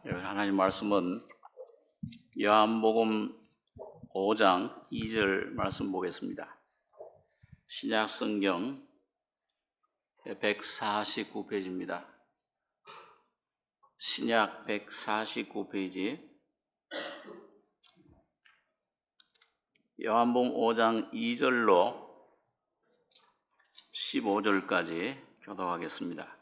하나님 말씀은 요한복음 5장 2절 말씀 보겠습니다. 신약 성경 149페이지입니다. 신약 149페이지 요한복음 5장 2절로 15절까지 교독하겠습니다.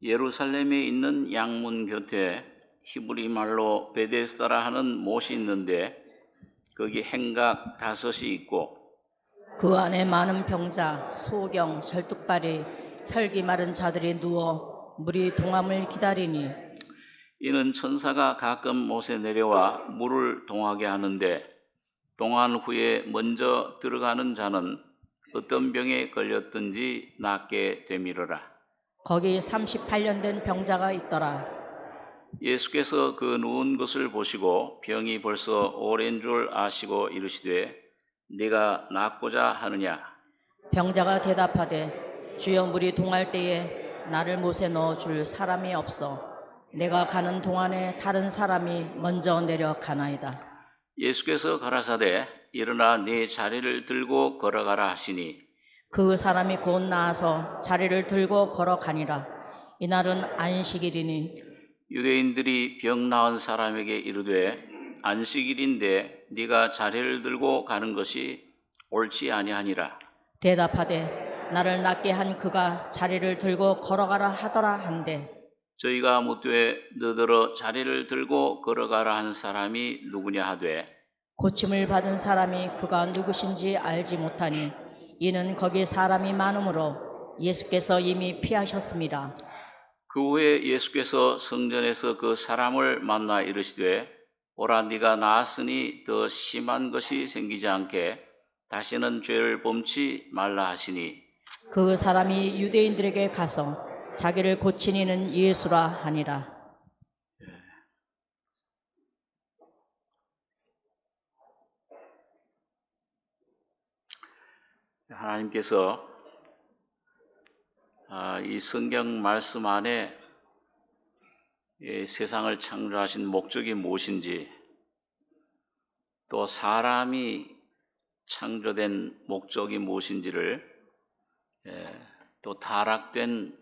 예루살렘에 있는 양문 곁에 히브리 말로 베데스다라 하는 못이 있는데 거기 행각 5이 있고 그 안에 많은 병자, 소경, 절뚝발이, 혈기 마른 자들이 누워 물이 동함을 기다리니 이는 천사가 가끔 못에 내려와 물을 동하게 하는데 동한 후에 먼저 들어가는 자는 어떤 병에 걸렸든지 낫게 되미르라. 거기 38년 된 병자가 있더라. 예수께서 그 누운 것을 보시고 병이 벌써 오랜 줄 아시고 이르시되 네가 낫고자 하느냐? 병자가 대답하되 주여 물이 동할 때에 나를 못에 넣어줄 사람이 없어 내가 가는 동안에 다른 사람이 먼저 내려가나이다. 예수께서 가라사대 일어나 네 자리를 들고 걸어가라 하시니 그 사람이 곧 나아서 자리를 들고 걸어가니라. 이날은 안식일이니 유대인들이 병 나은 사람에게 이르되 안식일인데 네가 자리를 들고 가는 것이 옳지 아니하니라. 대답하되 나를 낫게 한 그가 자리를 들고 걸어가라 하더라 한데 저희가 묻되 너더러 자리를 들고 걸어가라 한 사람이 누구냐 하되 고침을 받은 사람이 그가 누구신지 알지 못하니 이는 거기 사람이 많으므로 예수께서 이미 피하셨습니다. 그 후에 예수께서 성전에서 그 사람을 만나 이르시되 보라 네가 나았으니 더 심한 것이 생기지 않게 다시는 죄를 범치 말라 하시니 그 사람이 유대인들에게 가서 자기를 고친 이는 예수라 하니라. 하나님께서 이 성경 말씀 안에 세상을 창조하신 목적이 무엇인지 또 사람이 창조된 목적이 무엇인지를 또 타락된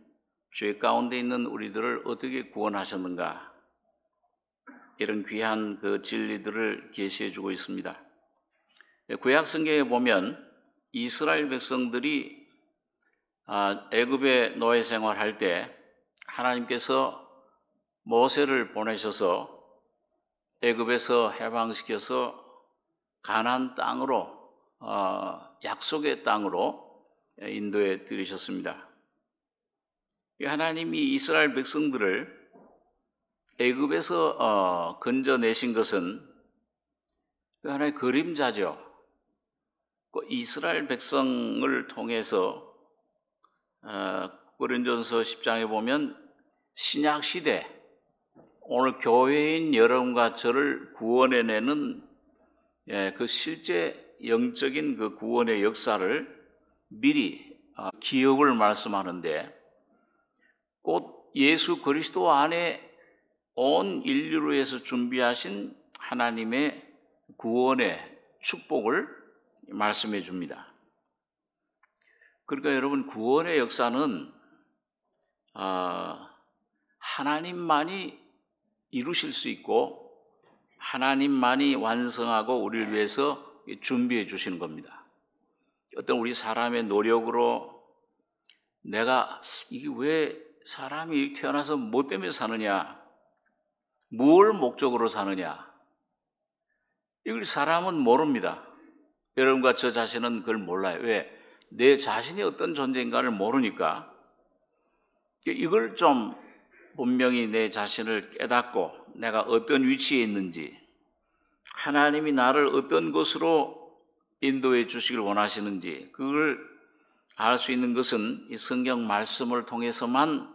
죄 가운데 있는 우리들을 어떻게 구원하셨는가 이런 귀한 그 진리들을 계시해 주고 있습니다. 구약 성경에 보면 이스라엘 백성들이 애굽에 노예 생활할 때 하나님께서 모세를 보내셔서 애굽에서 해방시켜서 가나안 땅으로 약속의 땅으로 인도해 들이셨습니다. 하나님이 이스라엘 백성들을 애굽에서 건져내신 것은 하나의 그림자죠. 이스라엘 백성을 통해서 고린도전서 10장에 보면 신약 시대 오늘 교회인 여러분과 저를 구원해내는 그 실제 영적인 그 구원의 역사를 미리 기억을 말씀하는데 곧 예수 그리스도 안에 온 인류를 위해서 준비하신 하나님의 구원의 축복을 말씀해 줍니다. 그러니까 여러분 구원의 역사는 하나님만이 이루실 수 있고 하나님만이 완성하고 우리를 위해서 준비해 주시는 겁니다. 어떤 우리 사람의 노력으로 내가 이게 왜 사람이 태어나서 뭐 때문에 사느냐, 뭘 목적으로 사느냐, 이걸 사람은 모릅니다. 여러분과 저 자신은 그걸 몰라요. 왜? 내 자신이 어떤 존재인가를 모르니까 이걸 좀 분명히 내 자신을 깨닫고 내가 어떤 위치에 있는지 하나님이 나를 어떤 것으로 인도해 주시길 원하시는지 그걸 알 수 있는 것은 이 성경 말씀을 통해서만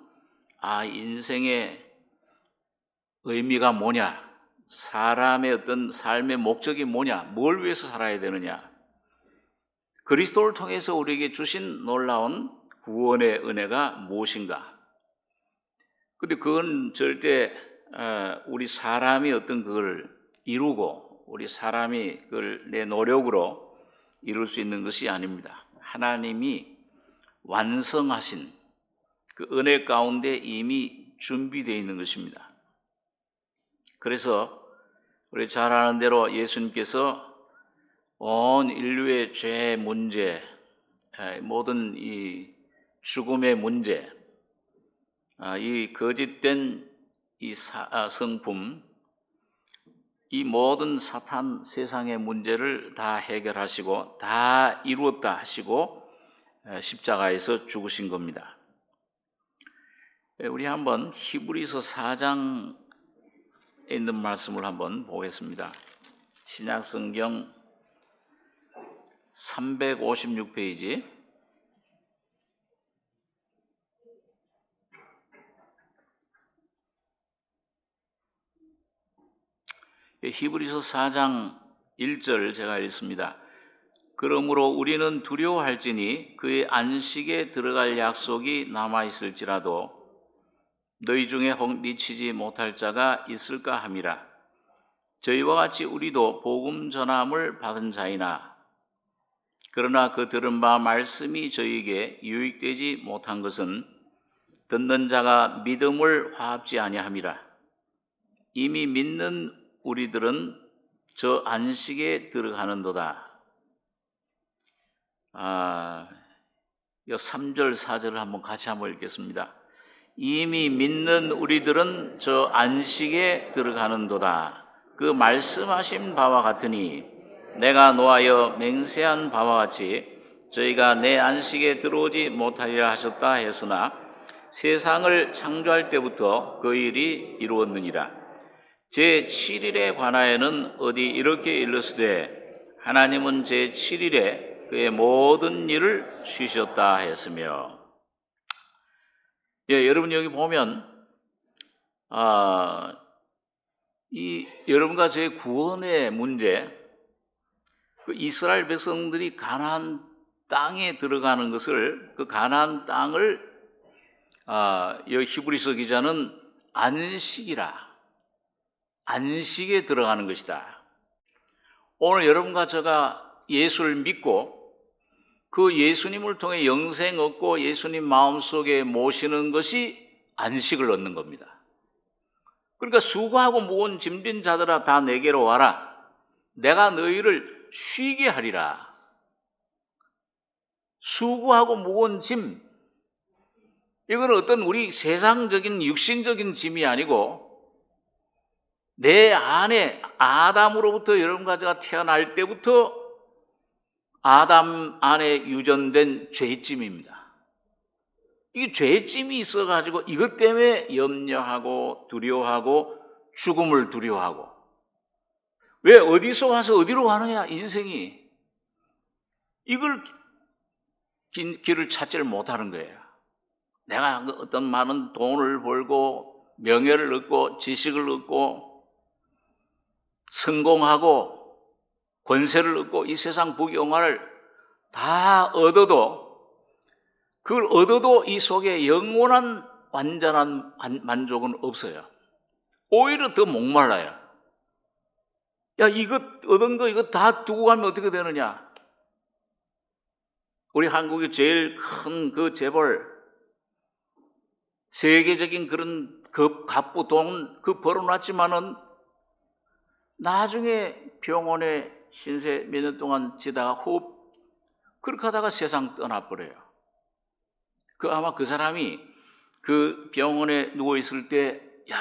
인생의 의미가 뭐냐, 사람의 어떤 삶의 목적이 뭐냐, 뭘 위해서 살아야 되느냐, 그리스도를 통해서 우리에게 주신 놀라운 구원의 은혜가 무엇인가, 근데 그건 절대 우리 사람이 어떤 그걸 이루고 우리 사람이 그걸 내 노력으로 이룰 수 있는 것이 아닙니다. 하나님이 완성하신 그 은혜 가운데 이미 준비되어 있는 것입니다. 그래서 우리 잘 아는 대로 예수님께서 온 인류의 죄 문제, 모든 이 죽음의 문제, 이 거짓된 이 성품, 이 모든 사탄 세상의 문제를 다 해결하시고 다 이루었다 하시고 십자가에서 죽으신 겁니다. 우리 한번 히브리서 4장에 있는 말씀을 한번 보겠습니다. 신약성경 356페이지. 히브리서 4장 1절 제가 읽습니다. 그러므로 우리는 두려워할지니 그의 안식에 들어갈 약속이 남아있을지라도 너희 중에 혹 미치지 못할 자가 있을까 함이라. 저희와 같이 우리도 복음 전함을 받은 자이나 그러나 그 들은 바 말씀이 저희에게 유익되지 못한 것은 듣는 자가 믿음을 화합지 아니함이라. 이미 믿는 우리들은 저 안식에 들어가는도다. 3절 4절을 한번 같이 한번 읽겠습니다. 이미 믿는 우리들은 저 안식에 들어가는도다. 그 말씀하신 바와 같으니 내가 노하여 맹세한 바와 같이 저희가 내 안식에 들어오지 못하리라 하셨다 했으나 세상을 창조할 때부터 그 일이 이루었느니라. 제7일에 관하여는 어디 이렇게 일렀으되 하나님은 제7일에 그의 모든 일을 쉬셨다 했으며. 여러분 여기 보면 여러분과 저의 구원의 문제, 그 이스라엘 백성들이 가나안 땅에 들어가는 것을, 그 가나안 땅을 여기 히브리서 기자는 안식에 들어가는 것이다. 오늘 여러분과 제가 예수를 믿고 그 예수님을 통해 영생 얻고 예수님 마음속에 모시는 것이 안식을 얻는 겁니다. 그러니까 수고하고 무거운 짐진 자들아 다 내게로 와라. 내가 너희를 쉬게 하리라. 수고하고 무거운 짐, 이건 어떤 우리 세상적인 육신적인 짐이 아니고 내 안에 아담으로부터 여러분과 제가 태어날 때부터 아담 안에 유전된 죄짐입니다. 이 죄짐이 있어가지고 이것 때문에 염려하고 두려워하고 죽음을 두려워하고, 왜 어디서 와서 어디로 가느냐 인생이, 이걸 길을 찾지를 못하는 거예요. 내가 어떤 많은 돈을 벌고 명예를 얻고 지식을 얻고 성공하고 권세를 얻고 이 세상 부귀영화를 다 얻어도, 그걸 얻어도 이 속에 영원한 완전한 만족은 없어요. 오히려 더 목말라요. 야, 이것 얻은 거 이거 다 두고 가면 어떻게 되느냐. 우리 한국의 제일 큰 그 재벌, 세계적인 그런 갑부 돈 그 벌어놨지만은 나중에 병원에 신세 몇 년 동안 지다가 그렇게 하다가 세상 떠나버려요. 아마 그 사람이 그 병원에 누워있을 때, 야,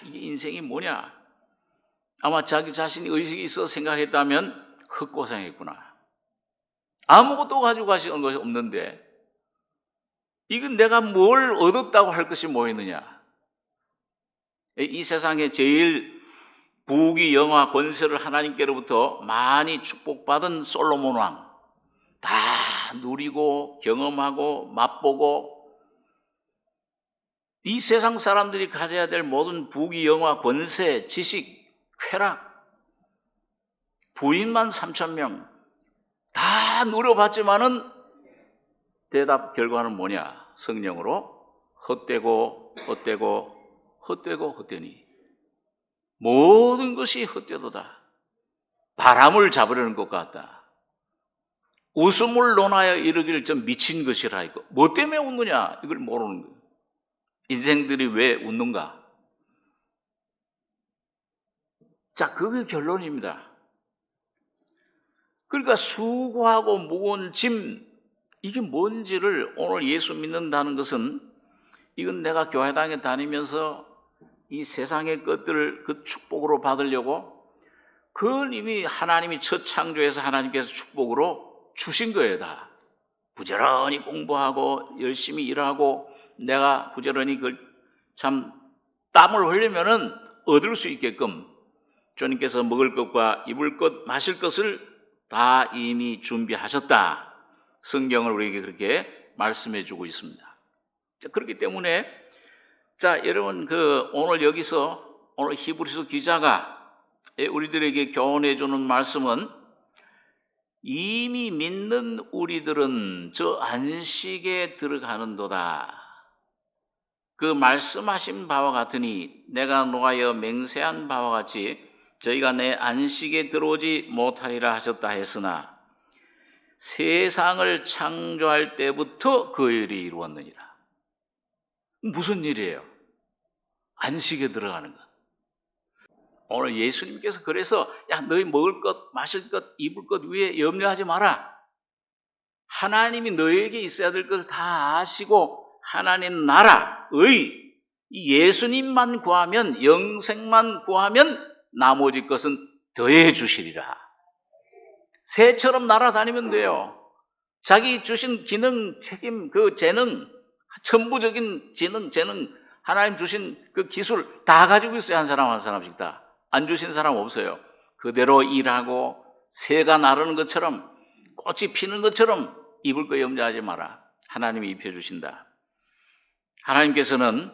이게 인생이 뭐냐? 아마 자기 자신이 의식이 있어 생각했다면 헛고생했구나. 아무것도 가지고 가시는 것이 없는데, 이건 내가 뭘 얻었다고 할 것이 뭐 있느냐? 이 세상에 제일 부귀 영화 권세를 하나님께로부터 많이 축복받은 솔로몬 왕, 다 누리고 경험하고 맛보고 이 세상 사람들이 가져야 될 모든 부귀 영화 권세 지식 쾌락, 부인만 3,000명 다 누려봤지만은 대답 결과는 뭐냐? 성령으로 헛되고 헛되고 헛되니 모든 것이 헛되도다. 바람을 잡으려는 것 같다. 웃음을 논하여 이르기를 좀 미친 것이라 이거. 뭐 때문에 웃느냐? 이걸 모르는 거예요. 인생들이 왜 웃는가? 자, 그게 결론입니다. 그러니까 수고하고 무거운 짐, 이게 뭔지를 오늘 예수 믿는다는 것은 이건 내가 교회당에 다니면서 이 세상의 것들을 그 축복으로 받으려고 그걸 이미 하나님이 첫 창조해서 하나님께서 축복으로 주신 거예요, 다. 부지런히 공부하고 열심히 일하고 내가 부지런히 참 땀을 흘리면은 얻을 수 있게끔 주님께서 먹을 것과 입을 것, 마실 것을 다 이미 준비하셨다. 성경을 우리에게 그렇게 말씀해 주고 있습니다. 자, 그렇기 때문에 자, 여러분 오늘 여기서 오늘 히브리서 기자가 우리들에게 교훈해 주는 말씀은 이미 믿는 우리들은 저 안식에 들어가는도다. 그 말씀하신 바와 같으니 내가 노하여 맹세한 바와 같이 저희가 내 안식에 들어오지 못하리라 하셨다 했으나 세상을 창조할 때부터 그 일이 이루었느니라. 무슨 일이에요? 안식에 들어가는 것. 오늘 예수님께서 그래서 야, 너희 먹을 것, 마실 것, 입을 것 위에 염려하지 마라. 하나님이 너에게 있어야 될 걸 다 아시고 하나님 나라의 예수님만 구하면, 영생만 구하면 나머지 것은 더해 주시리라. 새처럼 날아다니면 돼요. 자기 주신 기능, 책임, 그 재능, 천부적인 재능, 하나님 주신 그 기술 다 가지고 있어요. 한 사람 한 사람씩 다. 안 주신 사람 없어요. 그대로 일하고 새가 나르는 것처럼 꽃이 피는 것처럼 입을 거 염려하지 마라. 하나님이 입혀주신다. 하나님께서는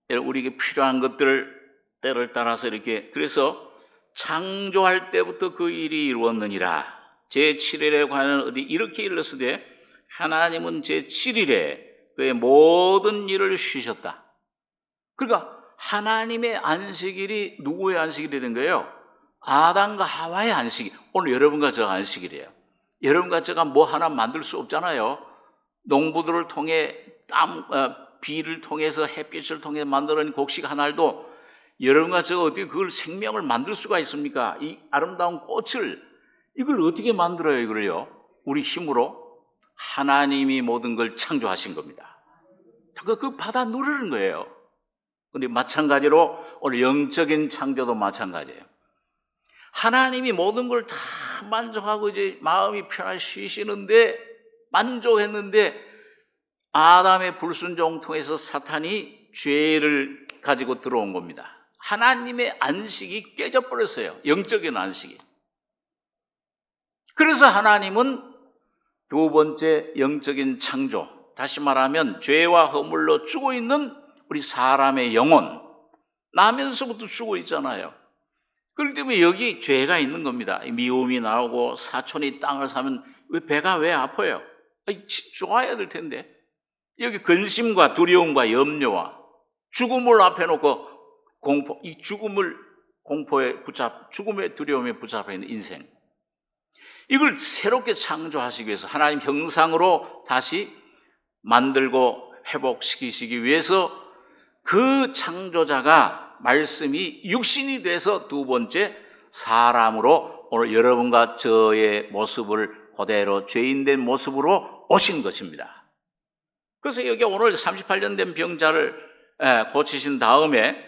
우리에게 필요한 것들을 때를 따라서 이렇게, 그래서 창조할 때부터 그 일이 이루었느니라. 제7일에 관한 어디 이렇게 일렀으되 하나님은 제7일에 그의 모든 일을 쉬셨다. 그러니까 하나님의 안식일이 누구의 안식일이 된 거예요? 아담과 하와의 안식일. 오늘 여러분과 저 안식일이에요. 여러분과 제가 뭐 하나 만들 수 없잖아요. 농부들을 통해 비를 통해서 햇빛을 통해 만들어낸 곡식 하나도 여러분과 제가 어떻게 그걸 생명을 만들 수가 있습니까? 이 아름다운 꽃을 이걸 어떻게 만들어요? 이걸요? 우리 힘으로 하나님이 모든 걸 창조하신 겁니다. 그 받아 누르는 거예요. 근데 마찬가지로 오늘 영적인 창조도 마찬가지예요. 하나님이 모든 걸 다 만족하고 이제 마음이 편하게 쉬시는데 만족했는데 아담의 불순종 통해서 사탄이 죄를 가지고 들어온 겁니다. 하나님의 안식이 깨져버렸어요. 영적인 안식이. 그래서 하나님은 두 번째 영적인 창조, 다시 말하면 죄와 허물로 죽어 있는 우리 사람의 영혼, 나면서부터 죽어 있잖아요. 그렇기 때문에 여기 죄가 있는 겁니다. 미움이 나오고 사촌이 땅을 사면 배가 왜 아파요? 좋아야 될 텐데. 여기 근심과 두려움과 염려와 죽음을 앞에 놓고 공포, 이 죽음의 두려움에 붙잡혀 있는 인생. 이걸 새롭게 창조하시기 위해서 하나님 형상으로 다시 만들고 회복시키시기 위해서 그 창조자가 말씀이 육신이 돼서 두 번째 사람으로 오늘 여러분과 저의 모습을 그대로 죄인된 모습으로 오신 것입니다. 그래서 여기 오늘 38년 된 병자를 고치신 다음에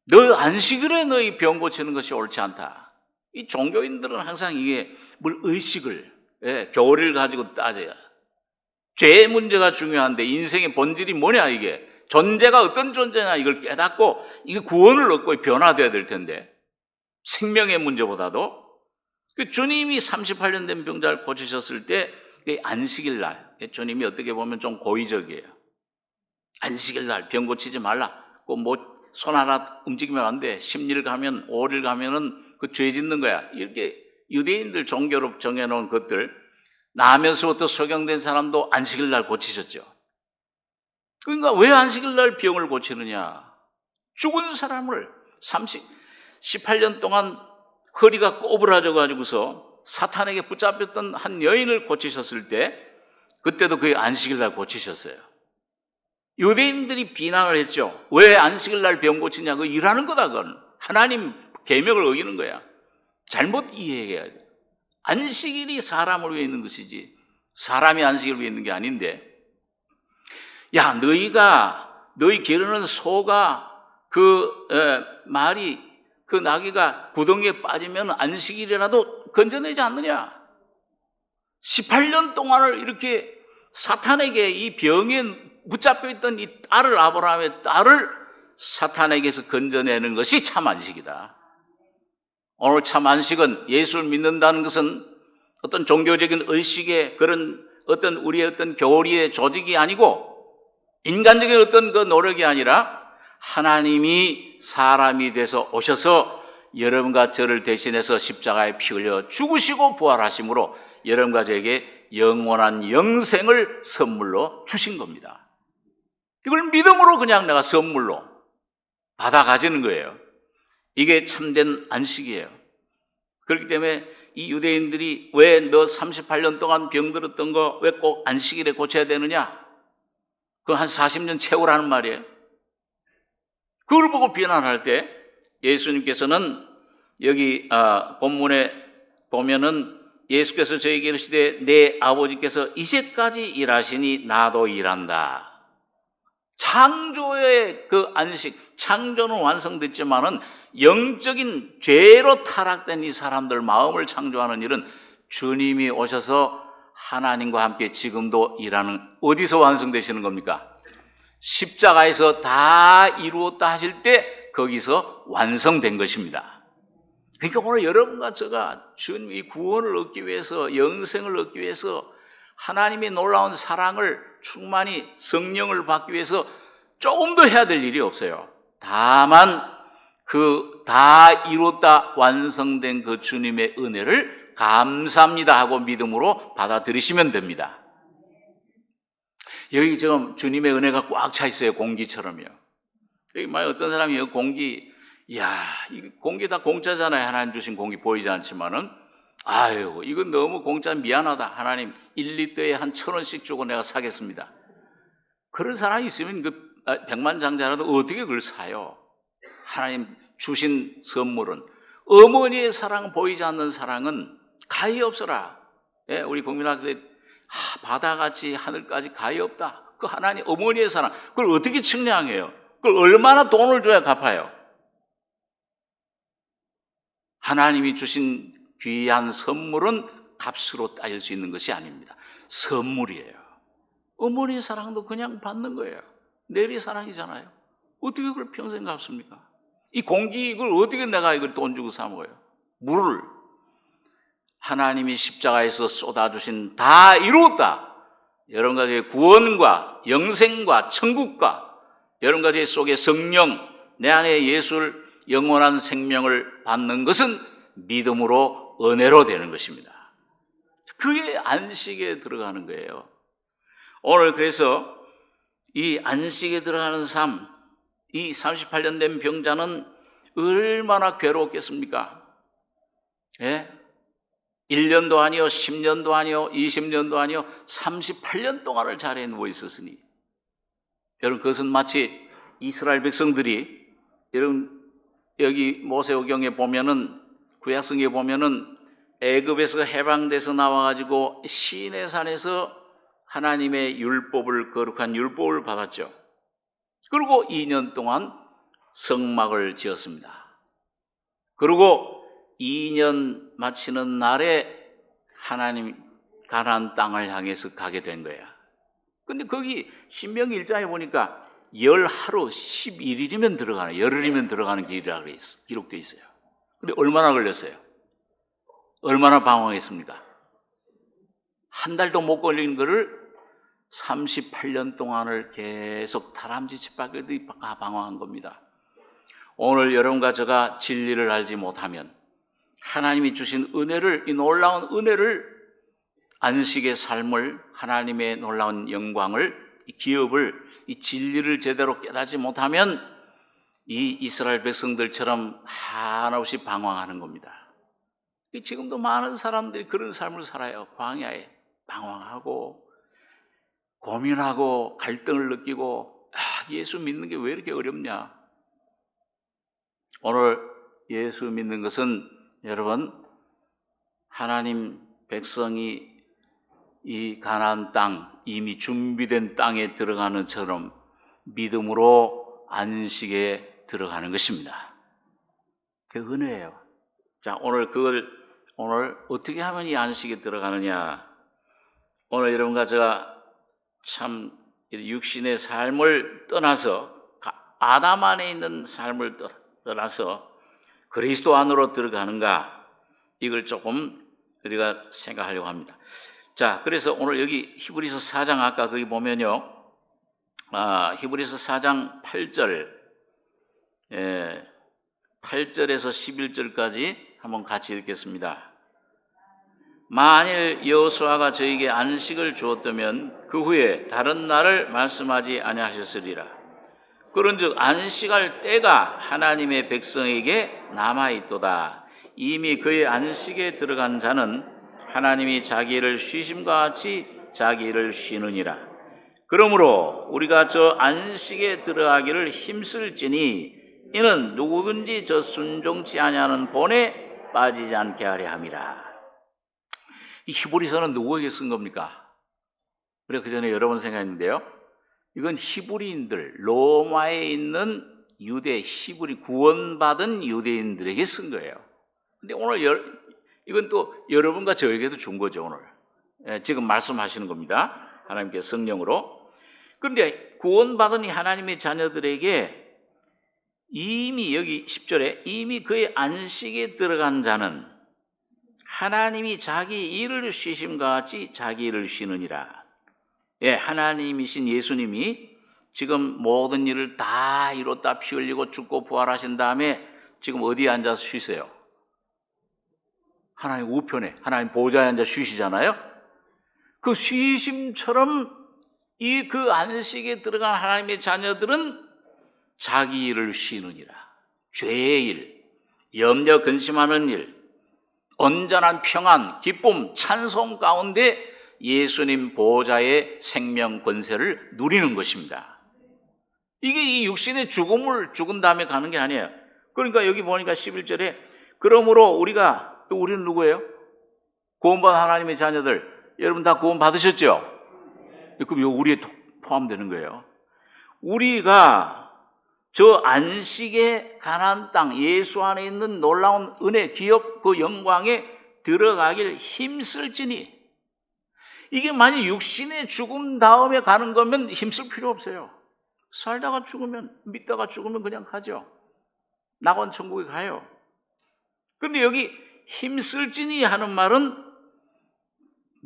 너 안식일에 너희 병 고치는 것이 옳지 않다. 이 종교인들은 항상 이게 뭘 의식을, 교리를 가지고 따져야. 죄의 문제가 중요한데 인생의 본질이 뭐냐 이게. 존재가 어떤 존재냐 이걸 깨닫고 이게 구원을 얻고 변화되어야 될 텐데 생명의 문제보다도 주님이 38년 된 병자를 고치셨을 때 안식일 날, 주님이 어떻게 보면 좀 고의적이에요. 안식일 날 병 고치지 말라. 손 하나 움직이면 안 돼. 10일 가면 5일 가면은 그 죄 짓는 거야. 이렇게 유대인들 종교로 정해놓은 것들, 나면서부터 소경된 사람도 안식일 날 고치셨죠. 그러니까 왜 안식일 날 병을 고치느냐? 죽은 사람을 18년 동안 허리가 꼬부라져 가지고서 사탄에게 붙잡혔던 한 여인을 고치셨을 때 그때도 그 안식일 날 고치셨어요. 유대인들이 비난을 했죠. 왜 안식일 날 병 고치냐? 그 일하는 거다. 그건 하나님 계명을 어기는 거야. 잘못 이해해야 돼. 안식일이 사람을 위해 있는 것이지 사람이 안식일을 위해 있는 게 아닌데, 야, 너희 기르는 소가 말이 그 나귀가 구덩이에 빠지면 안식일이라도 건져내지 않느냐? 18년 동안을 이렇게 사탄에게 이 병에 붙잡혀 있던 이 딸을, 아브라함의 딸을 사탄에게서 건져내는 것이 참 안식이다. 오늘 참 안식은 예수를 믿는다는 것은 어떤 종교적인 의식의 그런 어떤 우리의 어떤 교리의 조직이 아니고 인간적인 어떤 그 노력이 아니라 하나님이 사람이 돼서 오셔서 여러분과 저를 대신해서 십자가에 피 흘려 죽으시고 부활하심으로 여러분과 저에게 영원한 영생을 선물로 주신 겁니다. 이걸 믿음으로 그냥 내가 선물로 받아 가지는 거예요. 이게 참된 안식이에요. 그렇기 때문에 이 유대인들이 왜 너 38년 동안 병들었던 거 왜 꼭 안식일에 고쳐야 되느냐? 그거 한 40년 채우라는 말이에요. 그걸 보고 비난할 때 예수님께서는 여기 본문에 보면은 예수께서 저에게 이르시되 내 아버지께서 이제까지 일하시니 나도 일한다. 창조의 그 안식, 창조는 완성됐지만은 영적인 죄로 타락된 이 사람들 마음을 창조하는 일은 주님이 오셔서 하나님과 함께 지금도 일하는, 어디서 완성되시는 겁니까? 십자가에서 다 이루었다 하실 때 거기서 완성된 것입니다. 그러니까 오늘 여러분과 제가 주님의 구원을 얻기 위해서, 영생을 얻기 위해서, 하나님의 놀라운 사랑을 충만히 성령을 받기 위해서 조금 더 해야 될 일이 없어요. 다만 그 다 이뤘다 완성된 그 주님의 은혜를 감사합니다 하고 믿음으로 받아들이시면 됩니다. 여기 지금 주님의 은혜가 꽉 차 있어요. 공기처럼요. 여기 만약 어떤 사람이 공기, 이 공기 다 공짜잖아요. 하나님 주신 공기 보이지 않지만은, 아유, 이건 너무 공짜 미안하다. 하나님 1리터에 한 1,000원씩 주고 내가 사겠습니다. 그런 사람이 있으면 그 백만장자라도 어떻게 그걸 사요? 하나님 주신 선물은, 어머니의 사랑, 보이지 않는 사랑은 가히 없어라. 예, 우리 국민학교에 바다같이 하늘까지 가히 없다. 그 하나님 어머니의 사랑, 그걸 어떻게 측량해요? 그걸 얼마나 돈을 줘야 갚아요? 하나님이 주신 귀한 선물은 값으로 따질 수 있는 것이 아닙니다. 선물이에요. 어머니의 사랑도 그냥 받는 거예요. 내리 사랑이잖아요. 어떻게 그걸 평생 갚습니까? 이 공기, 이걸 어떻게 내가 이걸 돈 주고 사 먹어요? 물을 하나님이 십자가에서 쏟아주신 다 이루었다. 여러분 가지의 구원과 영생과 천국과 여러분 가지 속에 성령, 내 안에 예수를, 영원한 생명을 받는 것은 믿음으로 은혜로 되는 것입니다. 그게 안식에 들어가는 거예요. 오늘 그래서 이 안식에 들어가는 삶, 이 38년 된 병자는 얼마나 괴로웠겠습니까? 예? 1년도 아니요, 10년도 아니요, 20년도 아니요, 38년 동안을 자리에 누워 있었으니, 여러분, 그것은 마치 이스라엘 백성들이, 여러분 여기 모세오경에 보면은, 구약성에 보면은 애굽에서 해방돼서 나와가지고 시내산에서 하나님의 율법을, 거룩한 율법을 받았죠. 그리고 2년 동안 성막을 지었습니다. 그리고 2년 마치는 날에 하나님 가나안 땅을 향해서 가게 된 거야. 근데 거기 신명기 1장에 보니까 열 하루 11일이면 들어가는, 열흘이면 들어가는 길이라고 기록되어 있어요. 근데 얼마나 걸렸어요? 얼마나 방황했습니까? 한 달도 못 걸린 거를 38년 동안을 계속 다람쥐 쳇바퀴 방황한 겁니다. 오늘 여러분과 제가 진리를 알지 못하면 하나님이 주신 은혜를, 이 놀라운 은혜를, 안식의 삶을, 하나님의 놀라운 영광을, 이 기업을, 이 진리를 제대로 깨닫지 못하면 이 이스라엘 백성들처럼 한없이 방황하는 겁니다. 지금도 많은 사람들이 그런 삶을 살아요. 광야에 방황하고 고민하고 갈등을 느끼고 예수 믿는 게 왜 이렇게 어렵냐? 오늘 예수 믿는 것은 여러분 하나님 백성이 이 가나안 땅 이미 준비된 땅에 들어가는 처럼 믿음으로 안식에 들어가는 것입니다. 그 은혜예요. 자, 오늘 어떻게 하면 이 안식에 들어가느냐? 오늘 여러분과 제가 참 육신의 삶을 떠나서 아담 안에 있는 삶을 떠나서 그리스도 안으로 들어가는가? 이걸 조금 우리가 생각하려고 합니다. 자, 그래서 오늘 여기 히브리서 4장 아까 거기 보면요. 히브리서 4장 8절, 8절에서 11절까지 한번 같이 읽겠습니다. 만일 여호수아가 저에게 안식을 주었다면 그 후에 다른 날을 말씀하지 아니하셨으리라. 그런즉 안식할 때가 하나님의 백성에게 남아있도다. 이미 그의 안식에 들어간 자는 하나님이 자기 일을 쉬심과 같이 자기 일을 쉬느니라. 그러므로 우리가 저 안식에 들어가기를 힘쓸지니 이는 누구든지 저 순종치 아니하는 본에 빠지지 않게 하려 함이라. 이 히브리서는 누구에게 쓴 겁니까? 우리가 그 전에 여러 번 생각했는데요. 이건 히브리인들, 로마에 있는 유대, 히브리 구원받은 유대인들에게 쓴 거예요. 근데 오늘 이건 또 여러분과 저에게도 준 거죠, 오늘. 지금 말씀하시는 겁니다. 하나님께서 성령으로. 그런데 구원받은 이 하나님의 자녀들에게 이미 여기 10절에 이미 그의 안식에 들어간 자는 하나님이 자기 일을 쉬심과 같이 자기 일을 쉬느니라. 예, 하나님이신 예수님이 지금 모든 일을 다 이뤘다 피 흘리고 죽고 부활하신 다음에 지금 어디에 앉아서 쉬세요? 하나님 우편에, 하나님 보좌에 앉아 쉬시잖아요. 그 쉬심처럼 이 그 안식에 들어간 하나님의 자녀들은 자기 일을 쉬느니라. 죄의 일, 염려 근심하는 일, 온전한 평안, 기쁨, 찬송 가운데 예수님 보좌의 생명 권세를 누리는 것입니다. 이게 이 육신의 죽음을 죽은 다음에 가는 게 아니에요. 그러니까 여기 보니까 11절에 그러므로 우리는 누구예요? 구원받은 하나님의 자녀들. 여러분 다 구원 받으셨죠? 그럼 우리에 포함되는 거예요. 우리가 저 안식의 가나안 땅 예수 안에 있는 놀라운 은혜, 기업, 그 영광에 들어가길 힘쓸지니 이게 만약 육신의 죽음 다음에 가는 거면 힘쓸 필요 없어요. 살다가 죽으면, 믿다가 죽으면 그냥 가죠. 낙원 천국에 가요. 그런데 여기 힘쓸지니 하는 말은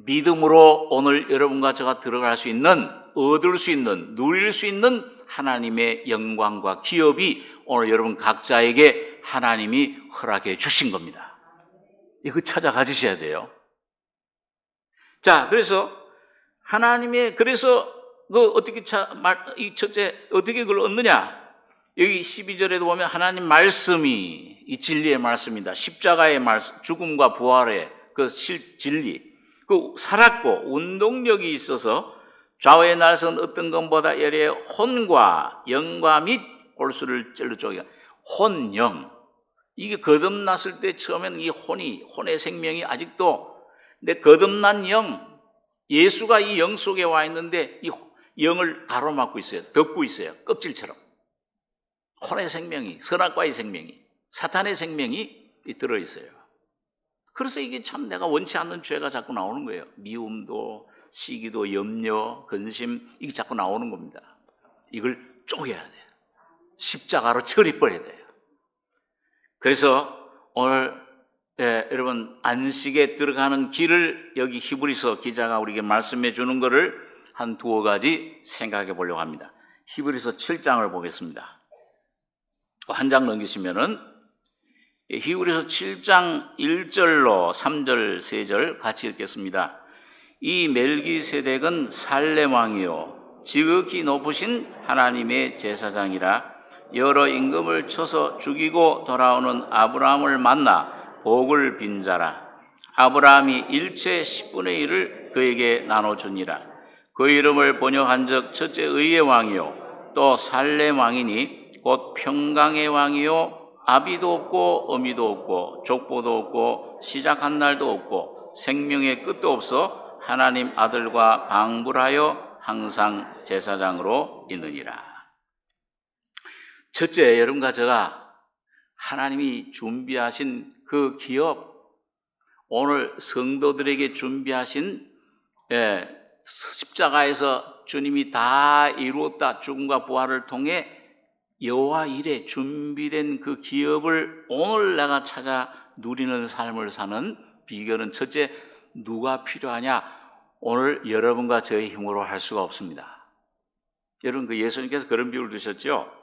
믿음으로 오늘 여러분과 제가 들어갈 수 있는, 얻을 수 있는, 누릴 수 있는 하나님의 영광과 기업이 오늘 여러분 각자에게 하나님이 허락해 주신 겁니다. 이거 찾아 가지셔야 돼요. 자, 그래서 이 첫째, 어떻게 그걸 얻느냐? 여기 12절에도 보면 하나님 말씀이 이 진리의 말씀입니다. 십자가의 말씀, 죽음과 부활의 그 진리. 그 살았고 운동력이 있어서 좌우의 날선 어떤 것보다 열의 혼과 영과 및 골수를 찔러 쪼개. 혼, 영. 이게 거듭났을 때 처음에는 이 혼의 생명이 아직도 근데 거듭난 영, 예수가 이 영 속에 와 있는데 이 영을 가로막고 있어요. 덮고 있어요. 껍질처럼. 혼의 생명이, 선악과의 생명이, 사탄의 생명이 들어있어요. 그래서 이게 참 내가 원치 않는 죄가 자꾸 나오는 거예요. 미움도, 시기도, 염려, 근심, 이게 자꾸 나오는 겁니다. 이걸 쪼개야 돼요. 십자가로 처리버려야 돼요. 그래서 오늘 여러분 안식에 들어가는 길을 여기 히브리서 기자가 우리에게 말씀해 주는 것을 한 두어 가지 생각해 보려고 합니다. 히브리서 7장을 보겠습니다. 한 장 넘기시면은 히브리서 7장 1절로 3절, 3절 같이 읽겠습니다. 이 멜기세덱은 살렘 왕이요 지극히 높으신 하나님의 제사장이라 여러 임금을 쳐서 죽이고 돌아오는 아브라함을 만나 복을 빈 자라. 아브라함이 일체 10분의 1을 그에게 나눠주니라. 그 이름을 번역한즉 첫째 의의 왕이요 또 살렘 왕이니 곧 평강의 왕이요 아비도 없고 어미도 없고 족보도 없고 시작한 날도 없고 생명의 끝도 없어 하나님 아들과 방불하여 항상 제사장으로 있느니라. 첫째, 여러분과 제가 하나님이 준비하신 그 기업, 오늘 성도들에게 준비하신 십자가에서 주님이 다 이루었다. 죽음과 부활을 통해 여호와 일에 준비된 그 기업을 오늘 내가 찾아 누리는 삶을 사는 비결은 첫째, 누가 필요하냐? 오늘 여러분과 저의 힘으로 할 수가 없습니다. 여러분, 그 예수님께서 그런 비유를 두셨죠?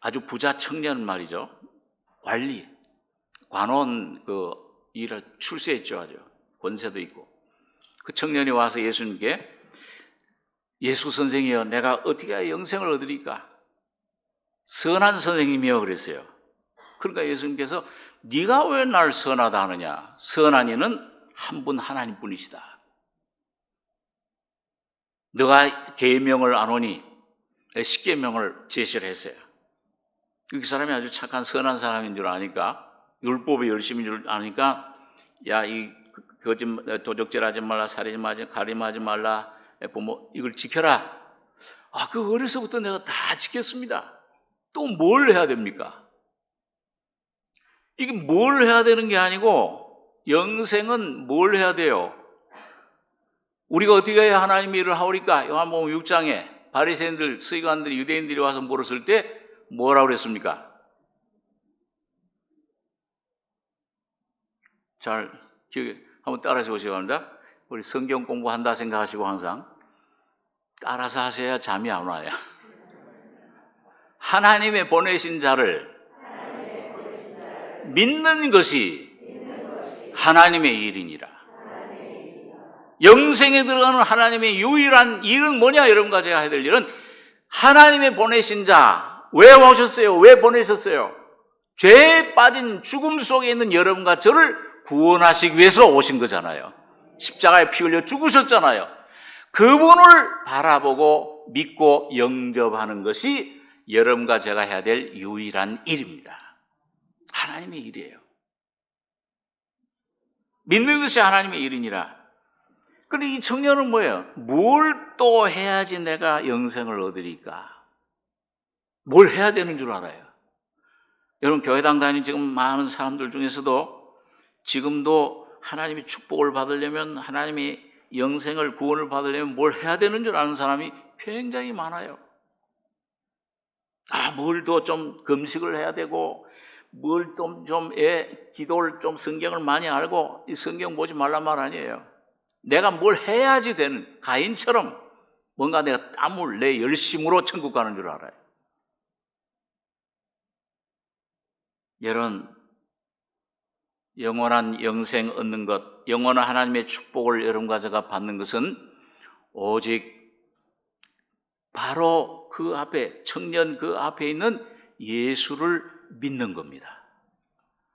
아주 부자 청년 말이죠. 관원 일을 출세했죠. 아주 권세도 있고. 그 청년이 와서 예수님께 예수 선생이여 내가 어떻게 해야 영생을 얻으리까? 선한 선생님이여 그랬어요. 그러니까 예수님께서 네가 왜 날 선하다 하느냐? 선한 이는 한 분 하나님뿐이시다. 너가 계명을 안 오니 10계명을 제시를 했어요. 그 사람이 아주 착한 선한 사람인 줄 아니까 율법의 열심인 줄 아니까 야, 이 도적질하지 말라, 살인하지, 가림하지 말라, 부모 이걸 지켜라. 그 어려서부터 내가 다 지켰습니다. 또 뭘 해야 됩니까? 이게 뭘 해야 되는 게 아니고 영생은 뭘 해야 돼요? 우리가 어떻게 해야 하나님의 일을 하오리까? 요한복음 6장에 바리새인들, 서기관들이, 유대인들이 와서 물었을 때 뭐라고 그랬습니까? 잘 기억해, 한번 따라서 보시기 바랍니다. 우리 성경 공부한다 생각하시고 항상 따라서 하셔야 잠이 안 와요. 하나님의 보내신 자를 믿는 것이 하나님의 일이니라. 영생에 들어가는 하나님의 유일한 일은 뭐냐? 여러분과 제가 해야 될 일은 하나님의 보내신 자, 왜 오셨어요? 왜 보내셨어요? 죄에 빠진 죽음 속에 있는 여러분과 저를 구원하시기 위해서 오신 거잖아요. 십자가에 피 흘려 죽으셨잖아요. 그분을 바라보고 믿고 영접하는 것이 여러분과 제가 해야 될 유일한 일입니다. 하나님의 일이에요. 믿는 것이 하나님의 일이니라. 그런데 이 청년은 뭐예요? 뭘 또 해야지 내가 영생을 얻으리까? 뭘 해야 되는 줄 알아요. 여러분, 교회당 다니는 지금 많은 사람들 중에서도 지금도 하나님의 축복을 받으려면, 하나님의 영생을, 구원을 받으려면 뭘 해야 되는 줄 아는 사람이 굉장히 많아요. 뭘 더 좀 금식을 해야 되고, 뭘 기도를 좀 성경을 많이 알고, 이 성경 보지 말란 말 아니에요. 내가 뭘 해야지 되는, 가인처럼 뭔가 내가 땀을 내 열심으로 천국 가는 줄 알아요. 여러분, 영원한 영생 얻는 것, 영원한 하나님의 축복을 여러분과 제가 받는 것은 오직 바로 그 앞에, 청년 그 앞에 있는 예수를 믿는 겁니다.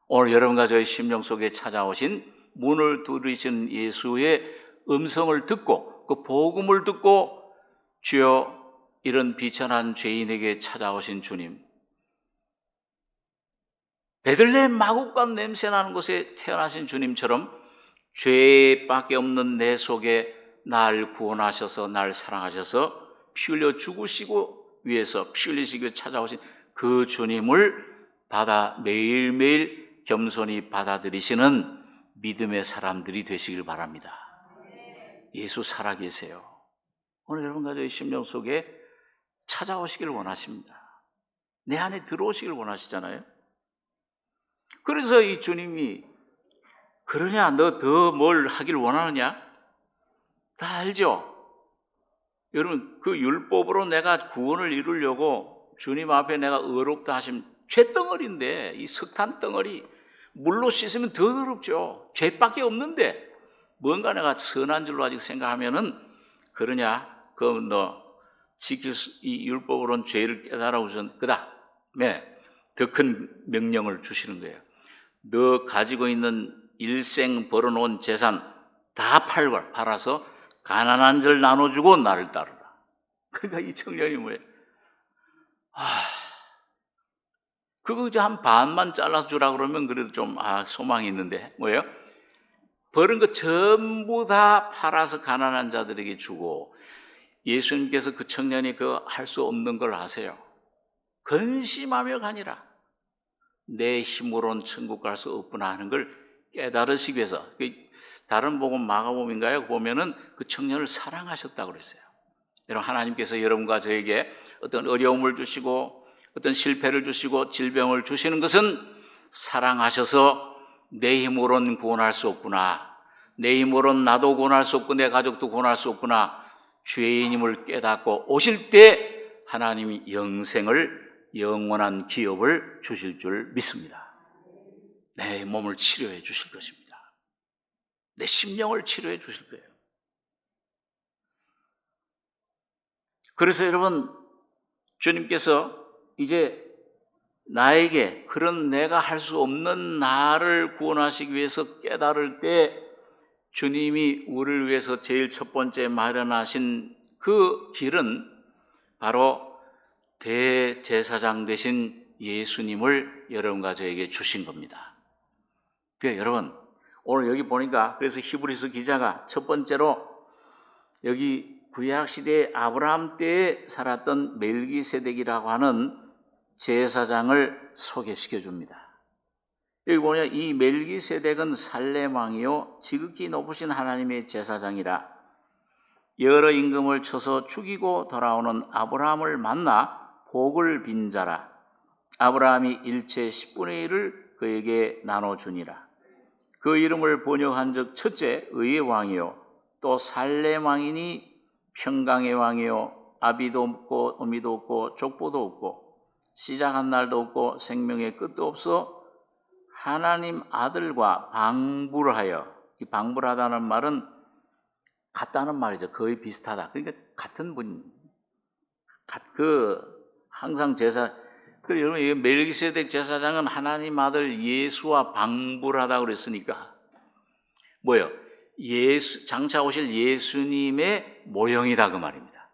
오늘 여러분과 저의 심령 속에 찾아오신 문을 두드리신 예수의 음성을 듣고 그 복음을 듣고 주여 이런 비천한 죄인에게 찾아오신 주님, 베들레헴 마국간 냄새나는 곳에 태어나신 주님처럼 죄밖에 없는 내 속에 날 구원하셔서 날 사랑하셔서 피 흘려 죽으시고 위해서 피 흘리시기 위해 찾아오신 그 주님을 매일매일 겸손히 받아들이시는 믿음의 사람들이 되시길 바랍니다. 예수 살아계세요. 오늘 여러분과 저의 심령 속에 찾아오시길 원하십니다. 내 안에 들어오시길 원하시잖아요. 그래서 이 주님이 그러냐, 너 더 뭘 하길 원하느냐? 다 알죠? 여러분, 그 율법으로 내가 구원을 이루려고 주님 앞에 내가 의롭다 하심, 죄덩어리인데, 이 석탄 덩어리 물로 씻으면 더 더럽죠. 죄밖에 없는데 뭔가 내가 선한 줄로 아직 생각하면은, 그러냐? 그럼 너 이 율법으로는 죄를 깨달아 오신 그다음에 더 큰 명령을 주시는 거예요. 너 가지고 있는 일생 벌어놓은 재산 다 팔아서 가난한 자를 나눠주고 나를 따르라. 그러니까 이 청년이 뭐예요? 그거 이제 한 반만 잘라주라 그러면 그래도 좀 소망이 있는데 뭐예요? 벌은 거 전부 다 팔아서 가난한 자들에게 주고, 예수님께서 그 청년이 그 할 수 없는 걸 아세요. 근심하며 가니라. 내 힘으로는 천국 갈 수 없구나 하는 걸 깨달으시기 위해서. 다른 복음 마가복음인가요? 보면은 그 청년을 사랑하셨다고 그랬어요. 여러분, 하나님께서 여러분과 저에게 어떤 어려움을 주시고 어떤 실패를 주시고 질병을 주시는 것은 사랑하셔서 내 힘으로는 구원할 수 없구나, 내 힘으로는 나도 구원할 수 없고 내 가족도 구원할 수 없구나, 죄인임을 깨닫고 오실 때 하나님이 영원한 기업을 주실 줄 믿습니다. 내 몸을 치료해 주실 것입니다. 내 심령을 치료해 주실 거예요. 그래서 여러분, 주님께서 이제 나에게 그런 내가 할 수 없는 나를 구원하시기 위해서 깨달을 때 주님이 우리를 위해서 제일 첫 번째 마련하신 그 길은 바로 대제사장 되신 예수님을 여러분과 저에게 주신 겁니다. 그러니까 여러분, 오늘 여기 보니까 그래서 히브리서 기자가 첫 번째로 여기 구약시대에 아브라함 때에 살았던 멜기세덱이라고 하는 제사장을 소개시켜 줍니다. 여기 보면 이 멜기세덱은 살렘 왕이요 지극히 높으신 하나님의 제사장이라. 여러 임금을 쳐서 죽이고 돌아오는 아브라함을 만나 복을 빈 자라. 아브라함이 일체 10분의 1을 그에게 나눠주니라. 그 이름을 번역한 즉 첫째 의의 왕이요 또 살렘 왕이니 평강의 왕이요 아비도 없고 어미도 없고 족보도 없고 시작한 날도 없고 생명의 끝도 없어 하나님 아들과 방불하여, 이 방불하다는 말은 같다는 말이죠. 거의 비슷하다. 그러니까 같은 분, 항상 제사. 그리고 여러분, 이 멜기세덱 제사장은 하나님 아들 예수와 방불하다고 그랬으니까 뭐예요? 장차 오실 예수님의 모형이다 그 말입니다.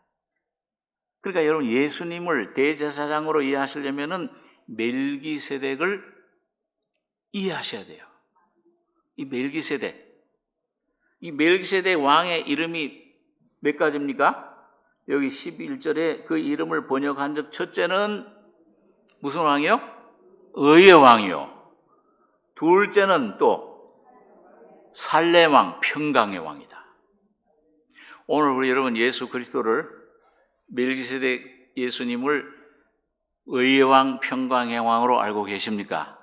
그러니까 여러분, 예수님을 대제사장으로 이해하시려면은 멜기세덱을 이해하셔야 돼요. 이 멜기세덱 왕의 이름이 몇 가지입니까? 여기 11절에 그 이름을 번역한 적 첫째는 무슨 왕이요? 의의 왕이요. 둘째는 또 살렘 왕, 평강의 왕이다. 오늘 우리 여러분 예수 그리스도를, 멜기세덱 예수님을 의의 왕, 평강의 왕으로 알고 계십니까?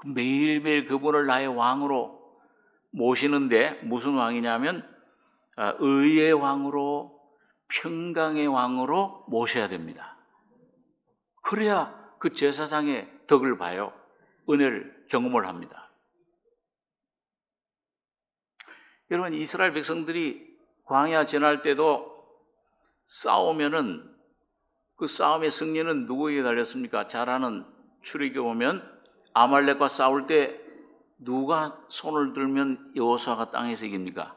매일매일 그분을 나의 왕으로 모시는데 무슨 왕이냐면 의의 왕으로, 평강의 왕으로 모셔야 됩니다. 그래야 그 제사장의 덕을 봐요. 은혜를 경험을 합니다. 여러분, 이스라엘 백성들이 광야 지날 때도 싸우면은 그 싸움의 승리는 누구에게 달렸습니까? 잘 아는 출애굽에 보면 아말렉과 싸울 때 누가 손을 들면 여호수아가 땅에서 이깁니까?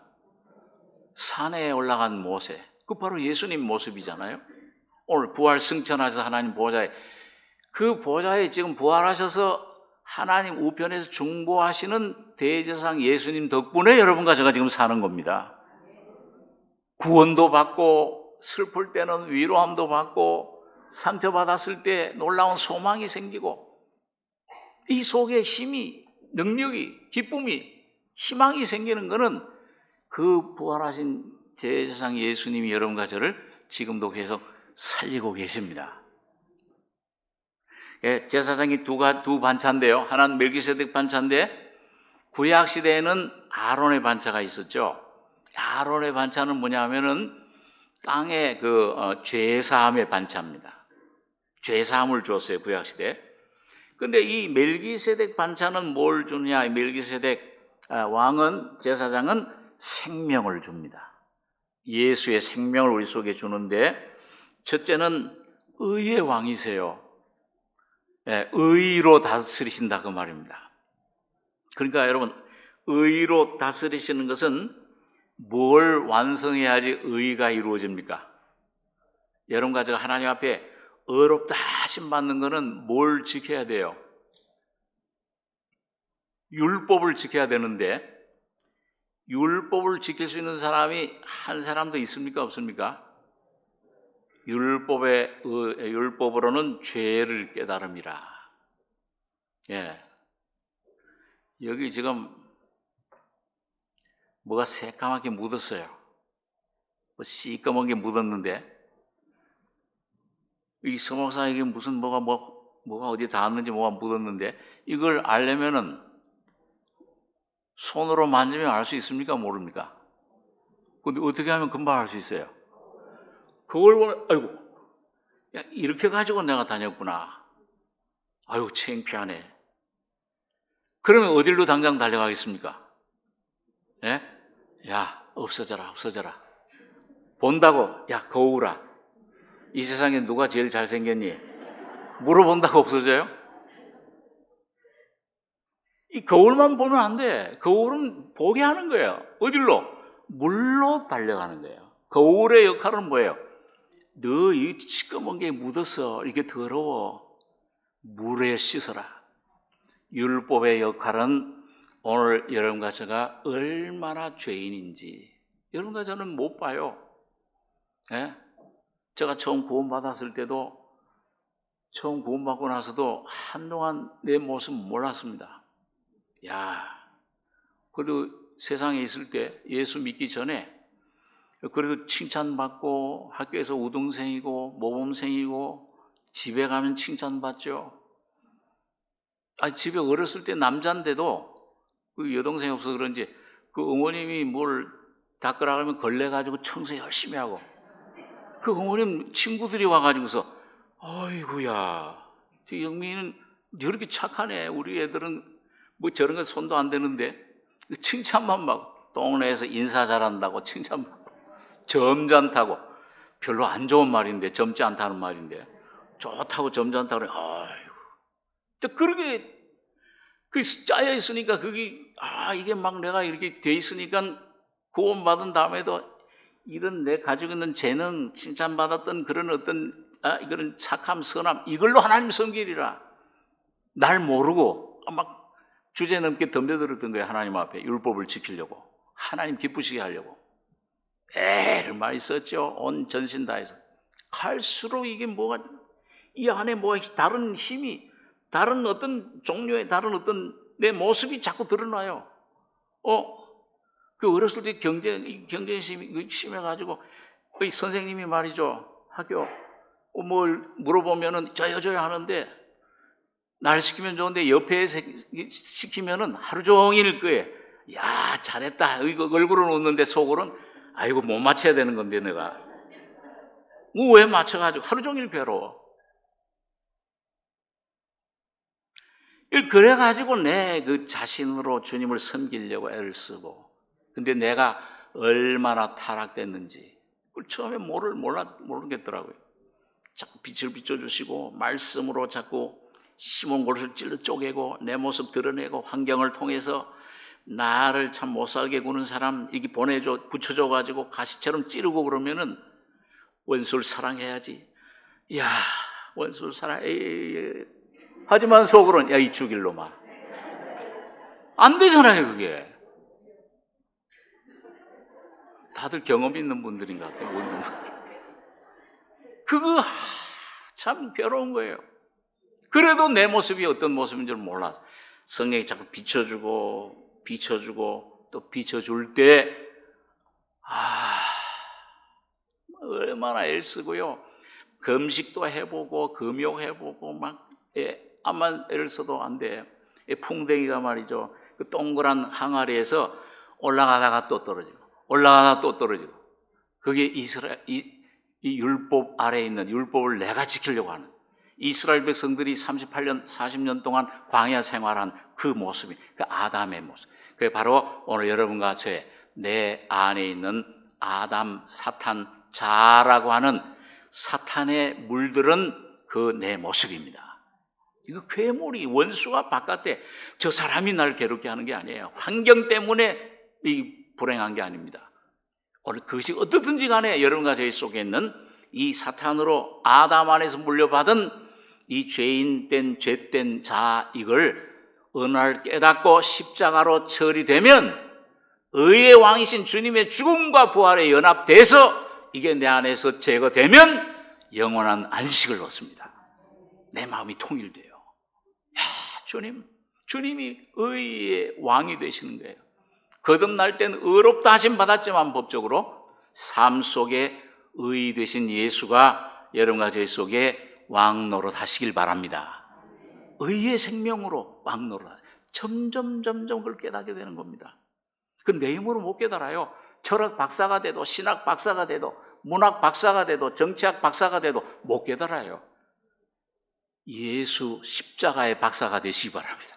산에 올라간 모세. 그 바로 예수님 모습이잖아요. 오늘 부활 승천하셔서 하나님 보좌에, 그 보좌에 지금 부활하셔서 하나님 우편에서 중보하시는 대제사장 예수님 덕분에 여러분과 제가 지금 사는 겁니다. 구원도 받고, 슬플 때는 위로함도 받고, 상처받았을 때 놀라운 소망이 생기고, 이 속에 힘이, 능력이, 기쁨이, 희망이 생기는 것은 그 부활하신 대제사장 예수님이 여러분과 저를 지금도 계속 살리고 계십니다. 예, 제사장이 두 반차인데요. 하나는 멜기세덱 반차인데, 구약 시대에는 아론의 반차가 있었죠. 아론의 반차는 뭐냐면은 땅의 죄사함의 반차입니다. 죄사함을 줬어요, 구약 시대. 근데 이 멜기세덱 반차는 뭘 주느냐? 멜기세덱 왕은, 제사장은 생명을 줍니다. 예수의 생명을 우리 속에 주는데, 첫째는 의의 왕이세요. 예, 의로 다스리신다 그 말입니다. 그러니까 여러분, 의로 다스리시는 것은 뭘 완성해야지 의가 이루어집니까? 여러분과 제가 하나님 앞에 의롭다 하심 받는 것은 뭘 지켜야 돼요? 율법을 지켜야 되는데, 율법을 지킬 수 있는 사람이 한 사람도 있습니까? 없습니까? 율법으로는 죄를 깨달음이라. 예. 여기 지금 뭐가 새까맣게 묻었어요. 뭐 시꺼먼 게 묻었는데, 이 서목사에게 무슨 뭐가 어디 닿았는지 뭐가 묻었는데, 이걸 알려면은 손으로 만지면 알 수 있습니까? 모릅니까? 근데 어떻게 하면 금방 알 수 있어요? 그걸 보면, 아이고, 야, 이렇게 가지고 내가 다녔구나. 아이고, 창피하네. 그러면 어디로 당장 달려가겠습니까? 예? 야, 없어져라. 본다고, 야, 거울아. 이 세상에 누가 제일 잘생겼니? 물어본다고 없어져요? 이 거울만 보면 안 돼. 거울은 보게 하는 거예요. 어디로? 물로 달려가는 거예요. 거울의 역할은 뭐예요? 너 이 시꺼먼 게 묻었어. 이게 더러워. 물에 씻어라. 율법의 역할은 오늘 여러분과 제가 얼마나 죄인인지 여러분과 저는 못 봐요. 예? 제가 처음 구원받았을 때도, 처음 구원받고 나서도 한동안 내 모습 몰랐습니다. 야, 그래도 세상에 있을 때 예수 믿기 전에 그래도 칭찬받고 학교에서 우등생이고 모범생이고 집에 가면 칭찬받죠. 집에 어렸을 때 남자인데도 그 여동생이 없어서 그런지 그 어머님이 뭘 닦으라 하면 걸레가지고 청소 열심히 하고, 그 어머님 친구들이 와가지고서 아이고야, 저 영민이는 이렇게 착하네. 우리 애들은 뭐 저런 거 손도 안 대는데 칭찬만 막 동네에서 인사 잘한다고 칭찬받고, 점잖다고. 별로 안 좋은 말인데, 젊지 않다는 말인데 좋다고 점잖다고 그래. 아이고, 또 그렇게 그 짜여 있으니까 그게 이게 막 내가 이렇게 돼 있으니까 구원받은 다음에도 이런 내 가지고 있는 재능, 칭찬받았던 그런 어떤 그런 착함, 선함, 이걸로 하나님 섬기리라. 날 모르고 막 주제넘게 덤벼들었던 거예요. 하나님 앞에 율법을 지키려고, 하나님 기쁘시게 하려고 애를 많이 썼죠. 온 전신 다해서. 갈수록 이게 뭐가, 이 안에 뭐가 다른 힘이, 다른 어떤 종류의 다른 어떤 내 모습이 자꾸 드러나요. 그 어렸을 때 경쟁심이 심해가지고, 그 선생님이 말이죠, 학교 뭘 물어보면은 저요 하는데, 날 시키면 좋은데 옆에 시키면은 하루 종일 그에 야 잘했다. 얼굴은 웃는데 속으로는 아이고 못 맞춰야 되는 건데 내가 왜 맞춰가지고 하루 종일 괴로워. 그래가지고 내 그 자신으로 주님을 섬기려고 애를 쓰고, 근데 내가 얼마나 타락됐는지 그걸 처음에 모르겠더라고요. 자꾸 빛을 비춰주시고 말씀으로 자꾸 심은 곳을 찔러 쪼개고 내 모습 드러내고 환경을 통해서 나를 참 못살게 구는 사람 이게 붙여줘가지고 가시처럼 찌르고 그러면은 원수를 사랑해야지. 야, 원수를 사랑해. 하지만 속으로는 야, 이 죽일 놈아. 안 되잖아요, 그게. 다들 경험 있는 분들인 것 같아요. 그거 참 괴로운 거예요. 그래도 내 모습이 어떤 모습인 줄 몰라. 성령이 자꾸 비춰주고 또 비춰줄 때 얼마나 애쓰고요. 금식도 해보고 금욕해보고 막 암만 애를 써도 안 돼. 풍뎅이가 말이죠, 그 동그란 항아리에서 올라가다가 또 떨어지고 올라가다가 또 떨어지고, 그게 이 율법 아래에 있는, 율법을 내가 지키려고 하는 이스라엘 백성들이 38년 40년 동안 광야 생활한 그 모습이 그 아담의 모습. 그게 바로 오늘 여러분과 내 안에 있는 아담, 사탄, 자라고 하는 사탄에 물들은 그 내 모습입니다. 이거 괴물이 원수가 바깥에 저 사람이 날 괴롭게 하는 게 아니에요. 환경 때문에 이 불행한 게 아닙니다. 그것이 어떻든지 간에 여러분과 저희 속에 있는 이 사탄으로 아담 안에서 물려받은 이 죄인된 죄된 자, 이걸 어느 날 깨닫고 십자가로 처리되면 의의 왕이신 주님의 죽음과 부활에 연합돼서 이게 내 안에서 제거되면 영원한 안식을 얻습니다. 내 마음이 통일돼요. 야, 주님이 의의 왕이 되시는 거예요. 거듭날 땐 의롭다 하심 받았지만 법적으로 삶 속에 의 되신 예수가 여러분과 저희 속에 왕노릇 하시길 바랍니다. 의의 생명으로 왕노릇. 점점 그걸 깨닫게 되는 겁니다. 그 내 힘으로 못 깨달아요. 철학 박사가 돼도, 신학 박사가 돼도, 문학 박사가 돼도, 정치학 박사가 돼도 못 깨달아요. 예수 십자가의 박사가 되시기 바랍니다.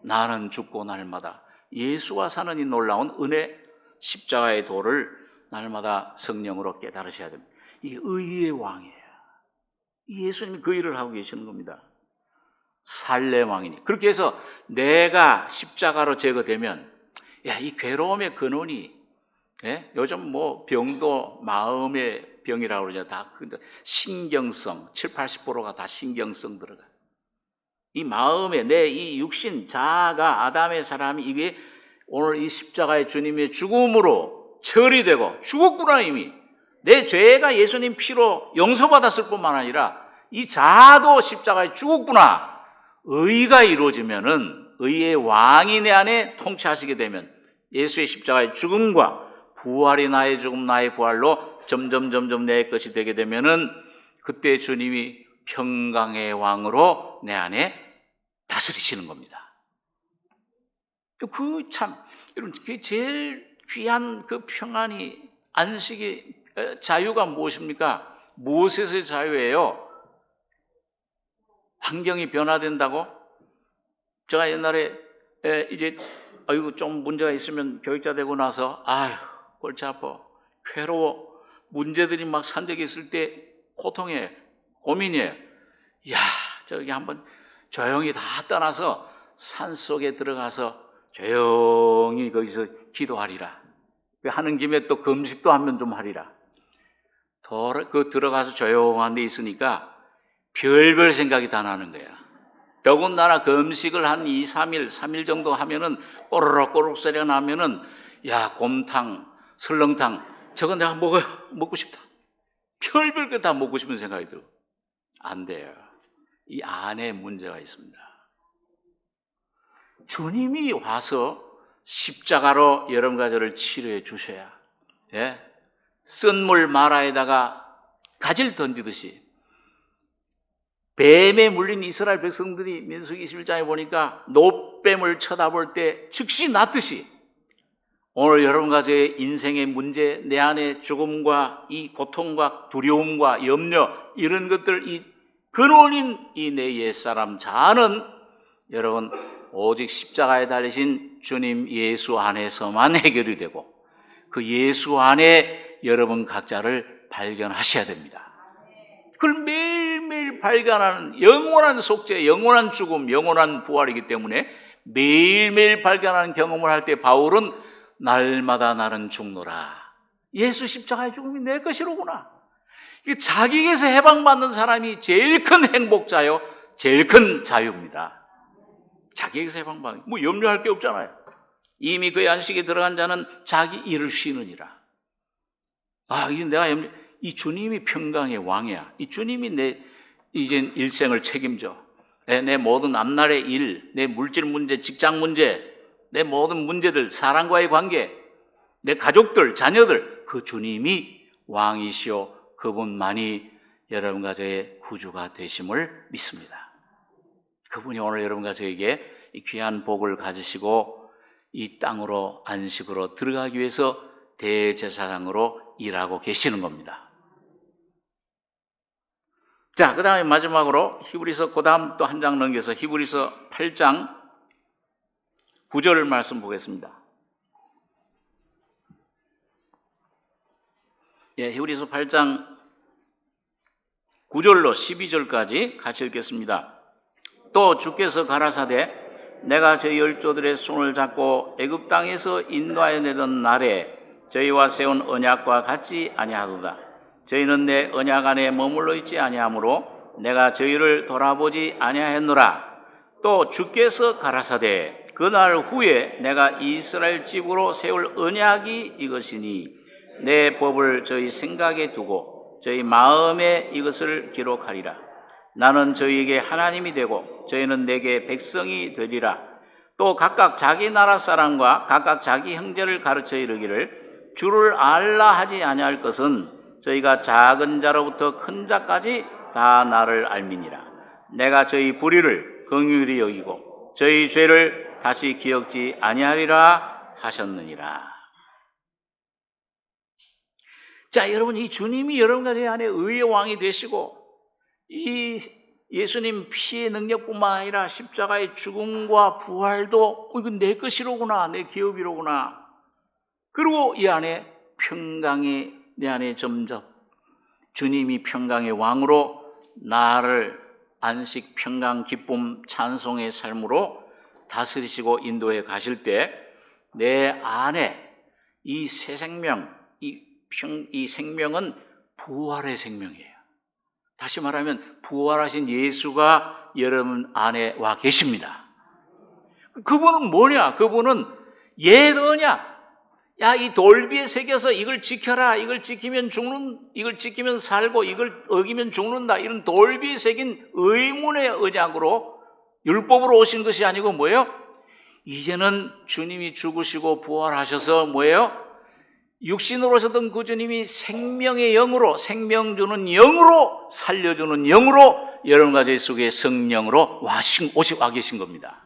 나는 죽고 날마다 예수와 사는 이 놀라운 은혜, 십자가의 도를 날마다 성령으로 깨달으셔야 됩니다. 이 의의 왕이에요. 예수님이 그 일을 하고 계시는 겁니다. 살레 왕이니. 그렇게 해서 내가 십자가로 제거되면, 야, 이 괴로움의 근원이, 요즘 뭐 병도 마음의 병이라고 그러죠. 다 신경성, 70~80%가 다 신경성 들어가. 이 마음에 내 이 육신 자아가 아담의 사람이 이게 오늘 이 십자가의 주님의 죽음으로 처리되고 죽었구나. 이미 내 죄가 예수님 피로 용서받았을 뿐만 아니라 이 자아도 십자가에 죽었구나. 의가 이루어지면은, 의의 왕이 내 안에 통치하시게 되면 예수의 십자가의 죽음과 부활이 나의 죽음 나의 부활로 점점 내 것이 되게 되면은 그때 주님이 평강의 왕으로 내 안에 다스리시는 겁니다. 여러분, 그게 제일 귀한 그 평안이, 안식이, 자유가 무엇입니까? 무엇에서의 자유예요? 환경이 변화된다고? 제가 옛날에 이제 좀 문제가 있으면 교육자 되고 나서 골치 아파, 괴로워, 문제들이 막 산적이 있을 때 고통해, 고민이에요. 야, 저기 한번 조용히 다 떠나서 산속에 들어가서 조용히 거기서 기도하리라. 하는 김에 또 금식도 하면 좀 하리라. 그 들어가서 조용한 데 있으니까 별별 생각이 다 나는 거야. 더군다나 금식을 한 3일 정도 하면은 꼬르륵 소리가 나면은, 야, 곰탕, 설렁탕, 저거 내가 먹고 싶다. 별별 거 다 먹고 싶은 생각이 들어. 안 돼요. 이 안에 문제가 있습니다. 주님이 와서 십자가로 여러분과 저를 치료해 주셔야, 쓴 물 마라에다가 가지를 던지듯이, 뱀에 물린 이스라엘 백성들이 민수기 21장에 보니까 노뱀을 쳐다볼 때 즉시 낫듯이, 오늘 여러분과 저의 인생의 문제, 내 안에 죽음과 이 고통과 두려움과 염려, 이런 것들, 이 근원인 이 내 옛사람 자아는 여러분 오직 십자가에 달리신 주님 예수 안에서만 해결이 되고, 그 예수 안에 여러분 각자를 발견하셔야 됩니다. 그걸 매일매일 발견하는 영원한 속죄, 영원한 죽음, 영원한 부활이기 때문에 매일매일 발견하는 경험을 할 때 바울은 날마다 나는 죽노라. 예수 십자가의 죽음이 내 것이로구나. 자기에게서 해방받는 사람이 제일 큰 행복자요, 제일 큰 자유입니다. 자기에게서 해방받는, 뭐 염려할 게 없잖아요. 이미 그의 안식에 들어간 자는 자기 일을 쉬느니라. 이게 내가 이 주님이 평강의 왕이야. 이 주님이 내 이젠 일생을 책임져. 내 모든 앞날의 일, 내 물질 문제, 직장 문제, 내 모든 문제들, 사람과의 관계, 내 가족들, 자녀들, 그 주님이 왕이시오. 그분만이 여러분과 저의 구주가 되심을 믿습니다. 그분이 오늘 여러분과 저에게 이 귀한 복을 가지시고 이 땅으로 안식으로 들어가기 위해서 대제사장으로 일하고 계시는 겁니다. 자, 그 다음에 마지막으로 히브리서, 그 다음 또 한 장 넘겨서 히브리서 8장 9절 말씀 보겠습니다. 히브리서 8장 9절로 12절까지 같이 읽겠습니다. 또 주께서 가라사대 내가 저희 열조들의 손을 잡고 애굽 땅에서 인도하여 내던 날에 저희와 세운 언약과 같지 아니하도다. 저희는 내 언약 안에 머물러 있지 아니하므로 내가 저희를 돌아보지 아니하였노라. 또 주께서 가라사대 그날 후에 내가 이스라엘 집으로 세울 언약이 이것이니 내 법을 저희 생각에 두고 저희 마음에 이것을 기록하리라. 나는 저희에게 하나님이 되고 저희는 내게 백성이 되리라. 또 각각 자기 나라 사람과 각각 자기 형제를 가르쳐 이르기를 주를 알라 하지 아니할 것은 저희가 작은 자로부터 큰 자까지 다 나를 알미니라. 내가 저희 불의를 긍휼히 여기고 저희 죄를 다시 기억지 아니하리라 하셨느니라. 자, 여러분, 이 주님이 여러분들 안에 의의 왕이 되시고 이 예수님 피의 능력뿐만 아니라 십자가의 죽음과 부활도 이건 내 것이로구나, 내 기업이로구나. 그리고 이 안에 평강이 내 안에 점점 주님이 평강의 왕으로 나를 안식, 평강, 기쁨, 찬송의 삶으로 다스리시고 인도해 가실 때 내 안에 이 새 생명, 이 생명은 부활의 생명이에요. 다시 말하면 부활하신 예수가 여러분 안에 와 계십니다. 그분은 뭐냐? 그분은 옛 언약. 야, 이 돌비에 새겨서 이걸 지켜라. 이걸 지키면 이걸 지키면 살고, 이걸 어기면 죽는다. 이런 돌비에 새긴 의문의 언약으로 율법으로 오신 것이 아니고 뭐예요? 이제는 주님이 죽으시고 부활하셔서 뭐예요? 육신으로 오셨던 그 주님이 생명의 영으로, 생명 주는 영으로, 살려주는 영으로 여러분 가정 속에 성령으로 와 계신 겁니다.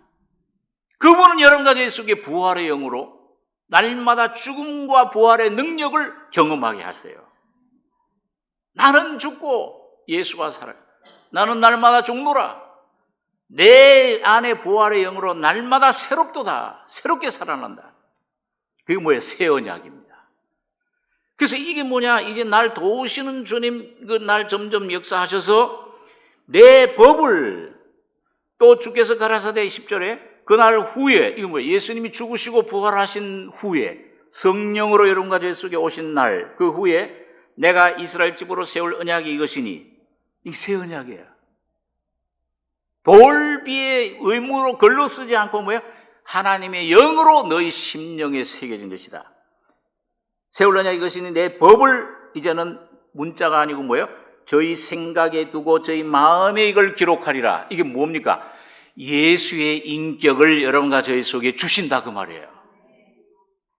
그분은 여러분 가정 속에 부활의 영으로 날마다 죽음과 부활의 능력을 경험하게 하세요. 나는 죽고 예수가 살아요. 나는 날마다 죽노라. 내 안에 부활의 영으로 날마다 새롭게 살아난다. 그게 뭐예요? 새 언약입니다. 그래서 이게 뭐냐? 이제 날 도우시는 주님, 그 날 점점 역사하셔서 내 법을 또 주께서 가라사대 10절에 그날 후에, 이거 뭐예요? 예수님이 죽으시고 부활하신 후에 성령으로 여러분과 제 속에 오신 날, 그 후에 내가 이스라엘 집으로 세울 언약이 이것이니, 이 새 언약이에요. 돌비의 의무로 글로 쓰지 않고 뭐예요? 하나님의 영으로 너희 심령에 새겨진 것이다. 세울 언약 이것이니 내 법을 이제는 문자가 아니고 뭐예요? 저희 생각에 두고 저희 마음에 이걸 기록하리라. 이게 뭡니까? 예수의 인격을 여러분과 저희 속에 주신다 그 말이에요.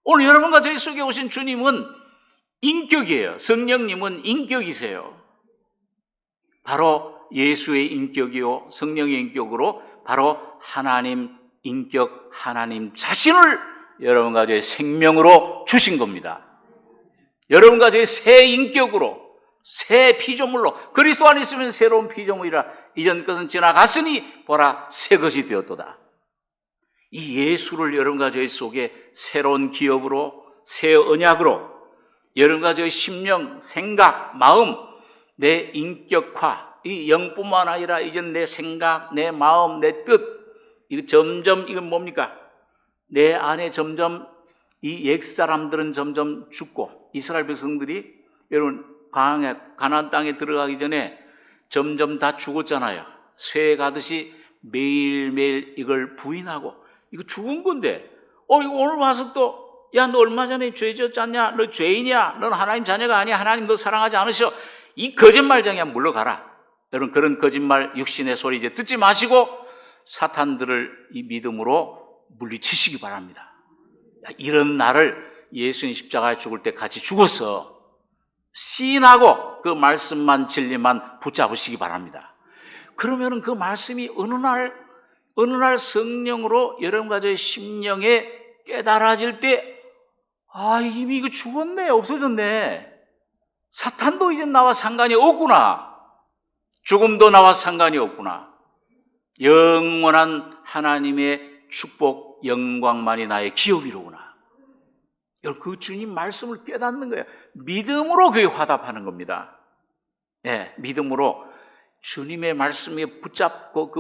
오늘 여러분과 저희 속에 오신 주님은 인격이에요. 성령님은 인격이세요. 바로 예수의 인격이요 성령의 인격으로 바로 하나님 인격, 하나님 자신을 여러분과 저희 생명으로 주신 겁니다. 여러분과 저희 새 인격으로, 새 피조물로, 그리스도 안에 있으면 새로운 피조물이라 이전 것은 지나갔으니 보라 새 것이 되었도다. 이 예수를 여러분과 저희 속에 새로운 기업으로, 새 언약으로 여러분과 저희 심령, 생각, 마음, 내 인격화, 이 영뿐만 아니라 이젠 내 생각, 내 마음, 내 뜻, 이거 점점 이건 뭡니까? 내 안에 점점 이 옛사람들은 점점 죽고 이스라엘 백성들이 여러분 가나안 땅에 들어가기 전에 점점 다 죽었잖아요. 쇠 가듯이 매일매일 이걸 부인하고 이거 죽은 건데 이거 오늘 와서 또 야, 너 얼마 전에 죄 지었지 않냐? 너 죄인이야. 넌 하나님 자녀가 아니야. 하나님 너 사랑하지 않으셔. 이 거짓말쟁이야 물러가라. 여러분 그런 거짓말 육신의 소리 이제 듣지 마시고 사탄들을 이 믿음으로 물리치시기 바랍니다. 이런 나를 예수님 십자가에 죽을 때 같이 죽어서 시인하고 그 말씀만 진리만 붙잡으시기 바랍니다. 그러면은 그 말씀이 어느 날 성령으로 여러분과 저의 심령에 깨달아질 때 이미 이거 죽었네, 없어졌네. 사탄도 이제 나와 상관이 없구나. 죽음도 나와 상관이 없구나. 영원한 하나님의 축복, 영광만이 나의 기업이로구나. 여러분, 그 주님 말씀을 깨닫는 거예요. 믿음으로 그에 화답하는 겁니다. 네, 믿음으로 주님의 말씀에 붙잡고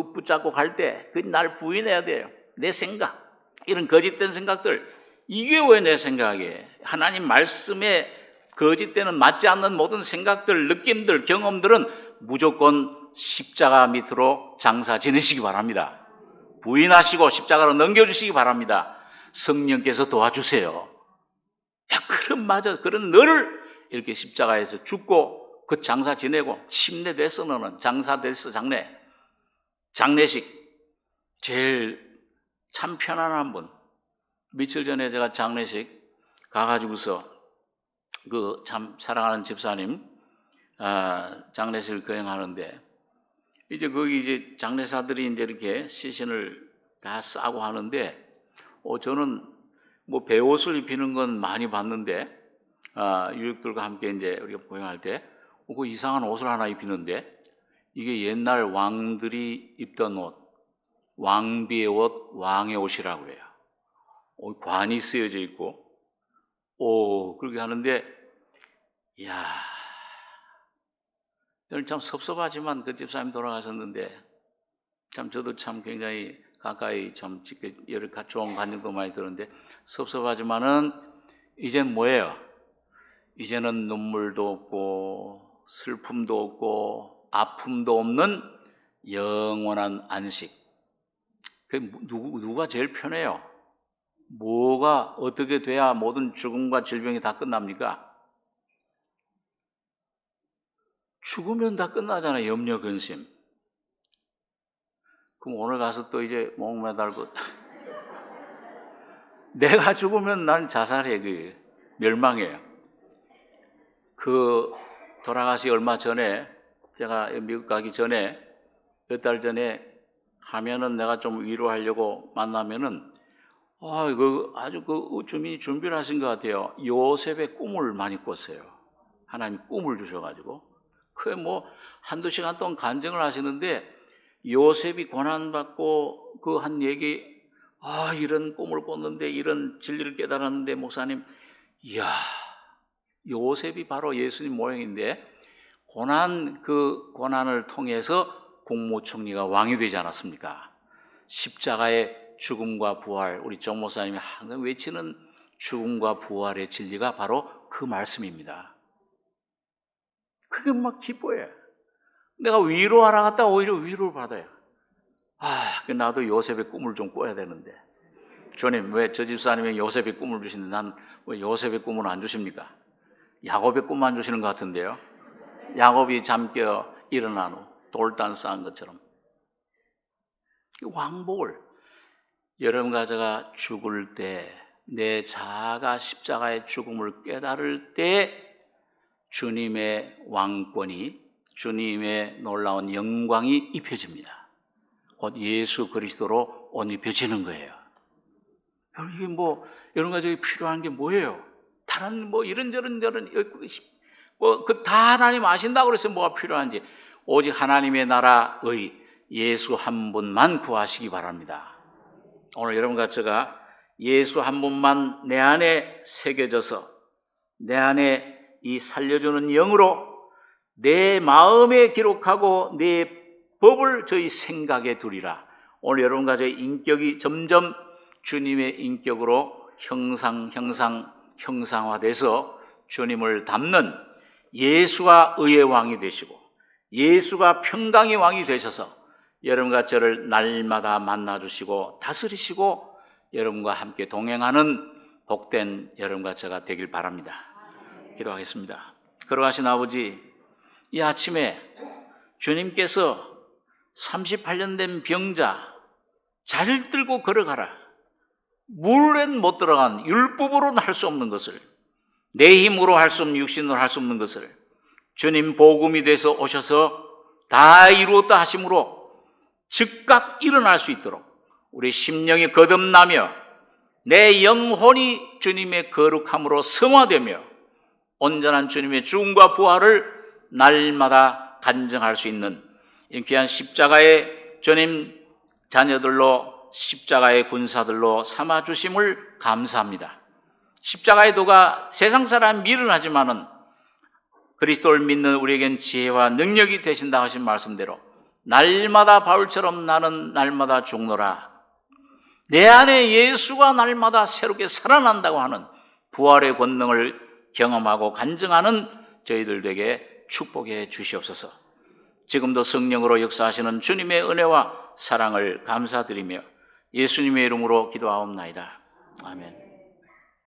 갈 때 그 날 부인해야 돼요. 내 생각, 이런 거짓된 생각들, 이게 왜 내 생각이에요? 하나님 말씀에 거짓되는 맞지 않는 모든 생각들, 느낌들, 경험들은 무조건 십자가 밑으로 장사 지내시기 바랍니다. 부인하시고 십자가로 넘겨주시기 바랍니다. 성령께서 도와주세요. 그런 너를 이렇게 십자가에서 죽고 그 장사 지내고 침례됐어. 너는 장사됐어. 장례식 제일 참 편안한 분. 며칠 전에 제가 장례식 가가지고서 그 참 사랑하는 집사님 장례식을 거행하는데, 이제 거기 이제 장례사들이 이제 이렇게 시신을 다 싸고 하는데, 저는 뭐 배옷을 입히는 건 많이 봤는데, 유족들과 함께 이제 우리가 보행할 때, 그 이상한 옷을 하나 입히는데, 이게 옛날 왕들이 입던 옷, 왕비의 옷, 왕의 옷이라고 그래요. 관이 쓰여져 있고, 그렇게 하는데, 저는 참 섭섭하지만 그 집사님 돌아가셨는데, 참 저도 참 굉장히 가까이 참 여러 좋은 감정도 많이 들었는데, 섭섭하지만은 이젠 뭐예요? 이제는 눈물도 없고 슬픔도 없고 아픔도 없는 영원한 안식. 누가 제일 편해요? 뭐가 어떻게 돼야 모든 죽음과 질병이 다 끝납니까? 죽으면 다 끝나잖아요. 염려, 근심. 그럼 오늘 가서 또 이제 목 매달고 내가 죽으면 난 자살해. 멸망해요. 돌아가시 얼마 전에, 제가 미국 가기 전에 몇 달 전에 하면은 내가 좀 위로하려고 만나면은 아주 주님이 준비를 하신 것 같아요. 요셉의 꿈을 많이 꿨어요. 하나님 꿈을 주셔가지고 그게 뭐 한두 시간 동안 간증을 하시는데, 요셉이 고난받고 그 한 얘기, 이런 꿈을 꿨는데 이런 진리를 깨달았는데 목사님, 요셉이 바로 예수님 모형인데, 고난을 통해서 국무총리가 왕이 되지 않았습니까? 십자가의 죽음과 부활, 우리 정 목사님이 항상 외치는 죽음과 부활의 진리가 바로 그 말씀입니다. 그게 막 기뻐요. 내가 위로하러 갔다 오히려 위로를 받아요. 나도 요셉의 꿈을 좀 꿔야 되는데. 주님, 왜 저 집사님이 요셉의 꿈을 주시는데 난 왜 요셉의 꿈을 안 주십니까? 야곱의 꿈만 주시는 것 같은데요. 야곱이 잠겨 일어난 후 돌단 쌓은 것처럼. 왕복을, 여러분과 제가 죽을 때, 내 자아가 십자가의 죽음을 깨달을 때 주님의 왕권이, 주님의 놀라운 영광이 입혀집니다. 곧 예수 그리스도로 옷 입혀지는 거예요. 이게 여러분과 저기 필요한 게 뭐예요? 다른 이런저런 다 하나님 아신다고 그래서 뭐가 필요한지, 오직 하나님의 나라의 예수 한 분만 구하시기 바랍니다. 오늘 여러분과 제가 예수 한 분만 내 안에 새겨져서 내 안에 이 살려주는 영으로 내 마음에 기록하고 내 법을 저희 생각에 두리라. 오늘 여러분과 저희 인격이 점점 주님의 인격으로 형상화돼서 주님을 닮는 예수가 의의 왕이 되시고 예수가 평강의 왕이 되셔서 여러분과 저를 날마다 만나주시고 다스리시고 여러분과 함께 동행하는 복된 여러분과 제가 되길 바랍니다. 기도하겠습니다. 걸어가신 아버지, 이 아침에 주님께서 38년 된 병자 자리를 들고 걸어가라. 물엔 못 들어간 율법으로는 할 수 없는 것을, 내 힘으로 할 수 없는, 육신으로 할 수 없는 것을 주님 복음이 돼서 오셔서 다 이루었다 하심으로 즉각 일어날 수 있도록 우리 심령이 거듭나며 내 영혼이 주님의 거룩함으로 성화되며 온전한 주님의 죽음과 부활을 날마다 간증할 수 있는 귀한 십자가의 주님 자녀들로, 십자가의 군사들로 삼아주심을 감사합니다. 십자가의 도가 세상 사람 미련하지만은 그리스도를 믿는 우리에겐 지혜와 능력이 되신다 하신 말씀대로 날마다 바울처럼 나는 날마다 죽노라. 내 안에 예수가 날마다 새롭게 살아난다고 하는 부활의 권능을 경험하고 간증하는 저희들 에게 축복해 주시옵소서. 지금도 성령으로 역사하시는 주님의 은혜와 사랑을 감사드리며 예수님의 이름으로 기도하옵나이다. 아멘.